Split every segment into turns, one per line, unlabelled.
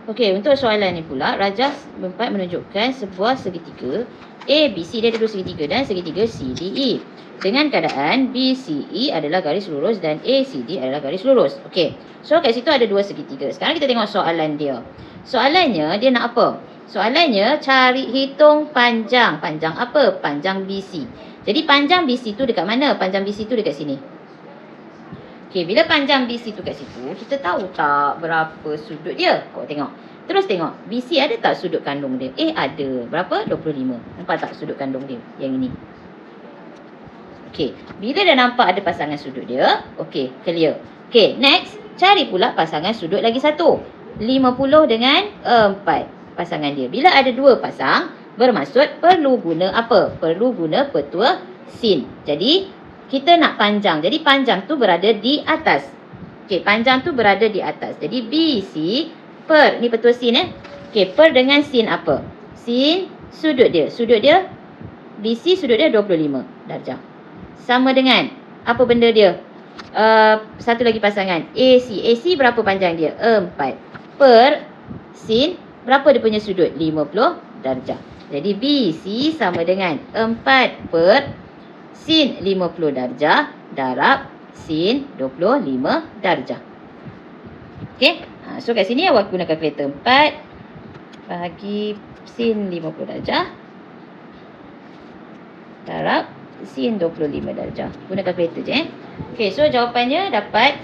Okey, untuk soalan ni pula, rajah 4 menunjukkan sebuah segitiga A, B, C. Dia ada dua segitiga dan segitiga C, D, E. Dengan keadaan B, C, E adalah garis lurus dan A, C, D adalah garis lurus. Okey, so kat situ ada dua segitiga. Sekarang kita tengok soalan dia. Soalannya, dia nak apa? Soalannya, cari hitung panjang. Panjang apa? Panjang BC. Jadi, panjang BC tu dekat mana? Panjang BC tu dekat sini. Okey, bila panjang BC tu kat situ, kita tahu tak berapa sudut dia? Kau tengok. Terus tengok, BC ada tak sudut kandung dia? Ada. Berapa? 25. Nampak tak sudut kandung dia? Yang ini. Okey, bila dah nampak ada pasangan sudut dia, okey, clear. Okey, next, cari pula pasangan sudut lagi satu. 50 dengan 4 pasangan dia. Bila ada dua pasang, bermaksud perlu guna apa? Perlu guna petua sin. Jadi, kita nak panjang. Jadi, panjang tu berada di atas. Okey, panjang tu berada di atas. Jadi, BC per, ni petua sin Okey, per dengan sin apa? Sin sudut dia. Sudut dia, BC sudut dia 25 darjah. Sama dengan, apa benda dia? Satu lagi pasangan, AC. AC berapa panjang dia? 4. Per sin, berapa dia punya sudut? 50 darjah. Jadi, BC sama dengan 4 per sin 50 darjah darab sin 25 darjah. Okey. So kat sini awak guna kalkulator. 4 bahagi sin 50 darjah darab sin 25 darjah. Guna kalkulator je. Okey, so jawapannya dapat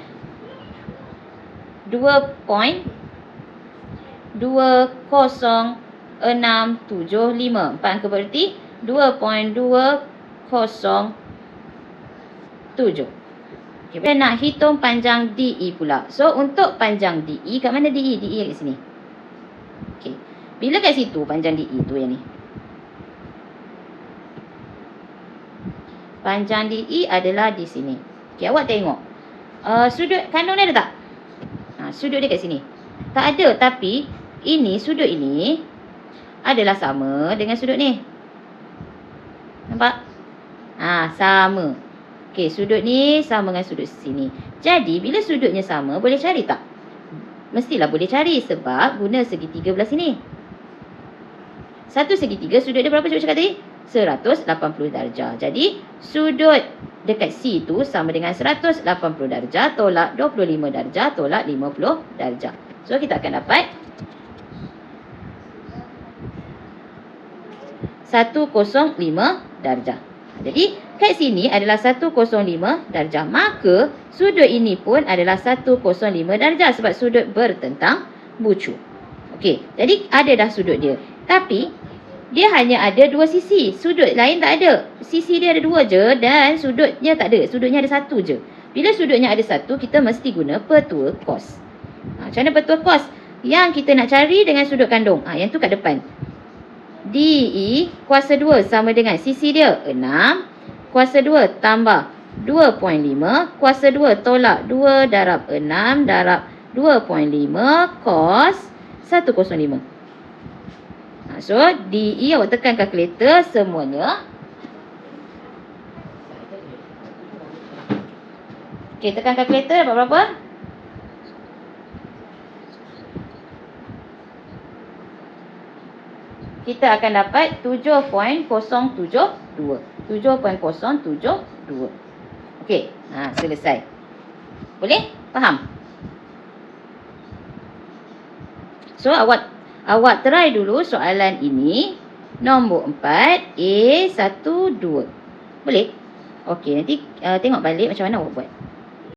2.20675. 4 angka berarti 2.207. Okay, kita nak hitung panjang DE pula. So, untuk panjang DE, kat mana DE? DE kat sini. Okay. Bila kat situ panjang DE tu yang ni? Panjang DE adalah di sini. Okay, awak tengok. Sudut kandung dia ada tak? Sudut dia kat sini. Tak ada, tapi ini, sudut ini adalah sama dengan sudut ni. Nampak? Sama. Okey, sudut ni sama dengan sudut sini. Jadi, bila sudutnya sama, boleh cari tak? Mestilah boleh cari sebab guna segitiga belah sini. Satu segitiga, sudut dia berapa cuba cakap tadi? 180 darjah. Jadi, sudut dekat C tu sama dengan 180 darjah tolak 25 darjah tolak 50 darjah. So, kita akan dapat 105 darjah. Jadi, kat sini adalah 105 darjah. Maka, sudut ini pun adalah 105 darjah sebab sudut bertentang bucu. Okey, jadi ada dah sudut dia. Tapi, dia hanya ada dua sisi. Sudut lain tak ada. Sisi dia ada dua je dan sudutnya tak ada. Sudutnya ada satu je. Bila sudutnya ada satu, kita mesti guna petua cos. Macam mana petua cos? Yang kita nak cari dengan sudut kandung. Yang tu kat depan. DE kuasa 2 sama dengan sisi dia 6. Kuasa 2 tambah 2.5. Kuasa 2 tolak 2 darab 6 darab 2.5 cos 105. So, DE awak tekan kalkulator semuanya. Okey, tekan kalkulator dapat berapa? Kita akan dapat 7.072. 7.072. Okey, selesai. Boleh? Faham? So, awak try dulu soalan ini. Nombor 4, A12. Boleh? Okey, nanti tengok balik macam mana awak buat.